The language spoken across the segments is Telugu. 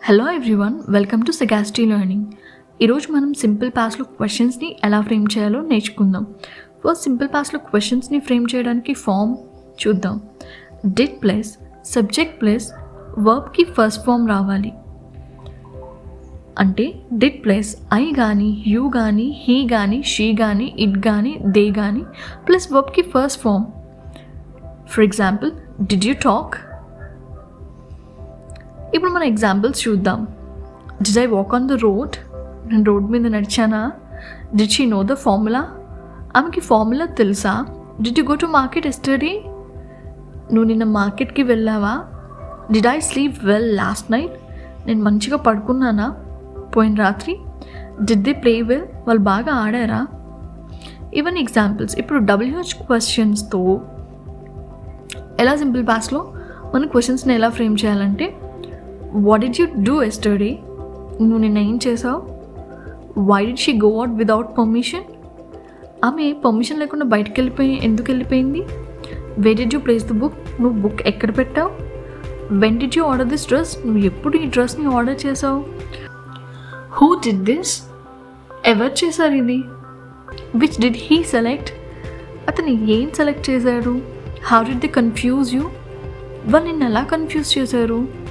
Hello everyone, welcome to Sagacity Learning. ఈరోజు మనం సింపుల్ పాస్లో క్వశ్చన్స్ని ఎలా ఫ్రేమ్ చేయాలో నేర్చుకుందాం. ఫస్ట్ సింపుల్ పాస్లో క్వశ్చన్స్ని ఫ్రేమ్ చేయడానికి ఫామ్ చూద్దాం. డిడ్ ప్లస్ సబ్జెక్ట్ ప్లస్ వర్బ్కి ఫస్ట్ ఫామ్ రావాలి. అంటే డిడ్ ప్లస్ ఐ కానీ యూ కానీ హీ కానీ షీ కానీ ఇట్ కానీ దే కానీ ప్లస్ వర్బ్కి first form. For example, did you talk? ఇప్పుడు మన ఎగ్జాంపుల్స్ చూద్దాం. Did I walk on the road? నేను రోడ్ మీద నడిచానా? Did she know the formula? ఆమెకి ఫార్ములా తెలుసా? Did you go to market yesterday? నువ్వు నిన్న మార్కెట్కి వెళ్ళావా? Did I sleep well last night? నేను మంచిగా పడుకున్నానా పోయిన రాత్రి? Did they play well? వాళ్ళు బాగా ఆడారా? ఇవన్నీ ఎగ్జాంపుల్స్. ఇప్పుడు WH క్వశ్చన్స్తో ఎలా సింపుల్ పాస్లో మన క్వశ్చన్స్ని ఎలా ఫ్రేమ్ చేయాలంటే, what did you do yesterday? నువ్వు నిన్న ఏం చేసావు? Why did she go out without permission? ఆమె పర్మిషన్ లేకుండా బయటకు ఎందుకు వెళ్ళిపోయింది? Where did you place the book? నువ్వు బుక్ ఎక్కడ పెట్టావు? When did you order this dress? నువ్వు ఎప్పుడు ఈ డ్రెస్ని ఆర్డర్ చేసావు? Who did this? ఎవరు చేశారు ఇది? Which did he select? అతను ఏం సెలెక్ట్ చేశారు? How did they confuse you? వాళ్ళు నిన్ను ఎలా కన్ఫ్యూజ్ చేశారు?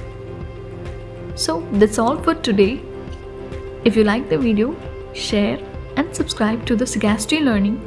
So that's all for today. If you like the video, share and subscribe to the Sagacity Learning.